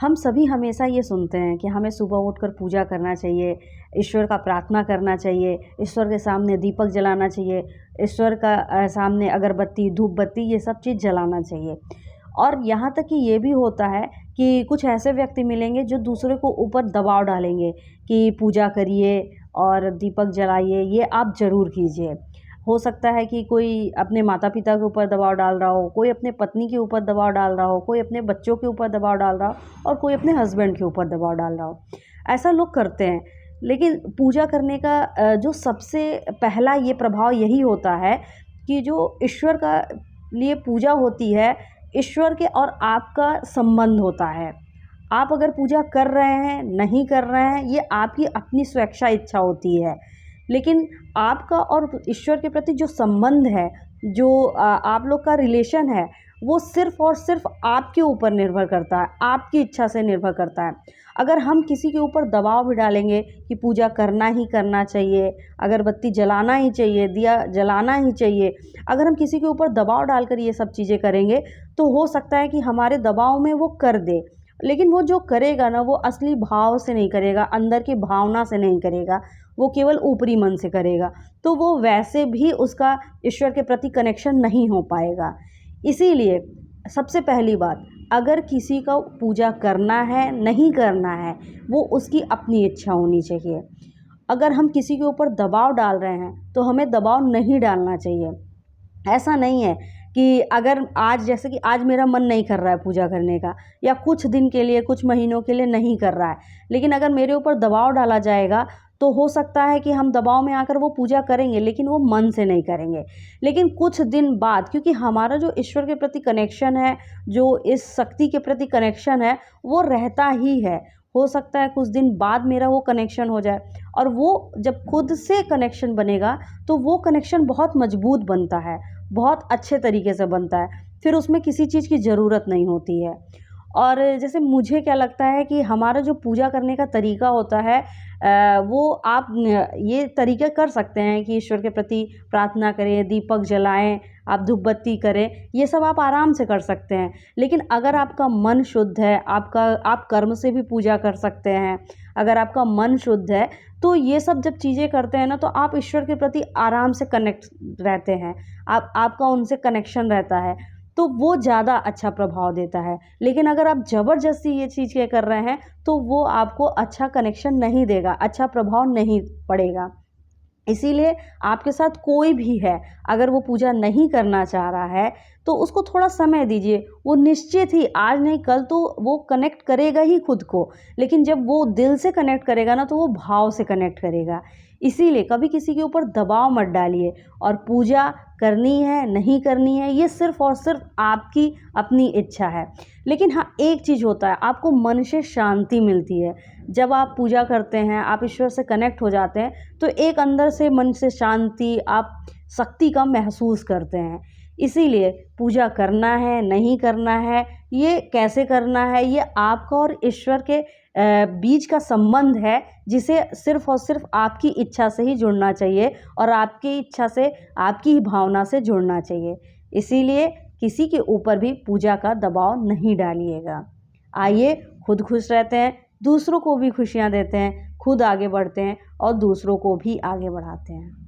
हम सभी हमेशा ये सुनते हैं कि हमें सुबह उठकर पूजा करना चाहिए, ईश्वर का प्रार्थना करना चाहिए, ईश्वर के सामने दीपक जलाना चाहिए, ईश्वर का सामने अगरबत्ती, धूप बत्ती ये सब चीज़ जलाना चाहिए। और यहाँ तक कि ये भी होता है कि कुछ ऐसे व्यक्ति मिलेंगे जो दूसरे को ऊपर दबाव डालेंगे कि पूजा करिए और दीपक जलाइए, ये आप ज़रूर कीजिए। हो सकता है कि कोई अपने माता-पिता के ऊपर दबाव डाल रहा हो, कोई अपने पत्नी के ऊपर दबाव डाल रहा हो, कोई अपने बच्चों के ऊपर दबाव डाल रहा हो और कोई अपने हस्बैंड के ऊपर दबाव डाल रहा हो। ऐसा लोग करते हैं, लेकिन पूजा करने का जो सबसे पहला ये प्रभाव यही होता है कि जो ईश्वर का लिए पूजा होती है, ईश्वर के और आपका संबंध होता है। आप अगर पूजा कर रहे हैं, नहीं कर रहे हैं, ये आपकी अपनी स्वेच्छा इच्छा होती है। लेकिन आपका और ईश्वर के प्रति जो संबंध है, जो आप लोग का रिलेशन है, वो सिर्फ़ और सिर्फ़ आपके ऊपर निर्भर करता है, आपकी इच्छा से निर्भर करता है। अगर हम किसी के ऊपर दबाव भी डालेंगे कि पूजा करना ही करना चाहिए, अगरबत्ती जलाना ही चाहिए, दिया जलाना ही चाहिए, अगर हम किसी के ऊपर दबाव डालकर ये सब चीज़ें करेंगे, तो हो सकता है कि हमारे दबाव में वो कर दे। लेकिन वो जो करेगा ना, वो असली भाव से नहीं करेगा, अंदर की भावना से नहीं करेगा, वो केवल ऊपरी मन से करेगा। तो वो वैसे भी उसका ईश्वर के प्रति कनेक्शन नहीं हो पाएगा। इसीलिए सबसे पहली बात, अगर किसी का पूजा करना है, नहीं करना है, वो उसकी अपनी इच्छा होनी चाहिए। अगर हम किसी के ऊपर दबाव डाल रहे हैं, तो हमें दबाव नहीं डालना चाहिए। ऐसा नहीं है कि अगर आज जैसे कि आज मेरा मन नहीं कर रहा है पूजा करने का, या कुछ दिन के लिए, कुछ महीनों के लिए नहीं कर रहा है, लेकिन अगर मेरे ऊपर दबाव डाला जाएगा, तो हो सकता है कि हम दबाव में आकर वो पूजा करेंगे, लेकिन वो मन से नहीं करेंगे। लेकिन कुछ दिन बाद, क्योंकि हमारा जो ईश्वर के प्रति कनेक्शन है, जो इस शक्ति के प्रति कनेक्शन है, वो रहता ही है। हो सकता है कुछ दिन बाद मेरा वो कनेक्शन हो जाए, और वो जब खुद से कनेक्शन बनेगा, तो वो कनेक्शन बहुत मजबूत बनता है, बहुत अच्छे तरीके से बनता है। फिर उसमें किसी चीज़ की ज़रूरत नहीं होती है। और जैसे मुझे क्या लगता है कि हमारा जो पूजा करने का तरीका होता है, वो आप ये तरीके कर सकते हैं कि ईश्वर के प्रति प्रार्थना करें, दीपक जलाएं, आप धूप बत्ती करें, ये सब आप आराम से कर सकते हैं। लेकिन अगर आपका मन शुद्ध है, आप कर्म से भी पूजा कर सकते हैं। अगर आपका मन शुद्ध है, तो ये सब जब चीज़ें करते हैं ना, तो आप ईश्वर के प्रति आराम से कनेक्ट रहते हैं। आपका उनसे कनेक्शन रहता है, तो वो ज़्यादा अच्छा प्रभाव देता है। लेकिन अगर आप ज़बरदस्ती ये चीज़ें कर रहे हैं, तो वो आपको अच्छा कनेक्शन नहीं देगा, अच्छा प्रभाव नहीं पड़ेगा। इसीलिए आपके साथ कोई भी है, अगर वो पूजा नहीं करना चाह रहा है, तो उसको थोड़ा समय दीजिए। वो निश्चित ही आज नहीं कल तो वो कनेक्ट करेगा ही खुद को। लेकिन जब वो दिल से कनेक्ट करेगा ना, तो वो भाव से कनेक्ट करेगा। इसीलिए कभी किसी के ऊपर दबाव मत डालिए। और पूजा करनी है, नहीं करनी है, ये सिर्फ़ और सिर्फ़ आपकी अपनी इच्छा है। लेकिन हाँ, एक चीज़ होता है, आपको मन से शांति मिलती है। जब आप पूजा करते हैं, आप ईश्वर से कनेक्ट हो जाते हैं, तो एक अंदर से मन से शांति, आप शक्ति का महसूस करते हैं। इसीलिए पूजा करना है, नहीं करना है, ये कैसे करना है, ये आपका और ईश्वर के बीच का संबंध है, जिसे सिर्फ़ और सिर्फ़ आपकी इच्छा से ही जुड़ना चाहिए और आपकी इच्छा से, आपकी ही भावना से जुड़ना चाहिए। इसीलिए किसी के ऊपर भी पूजा का दबाव नहीं डालिएगा। आइए, खुद खुश रहते हैं, दूसरों को भी खुशियाँ देते हैं, खुद आगे बढ़ते हैं और दूसरों को भी आगे बढ़ाते हैं।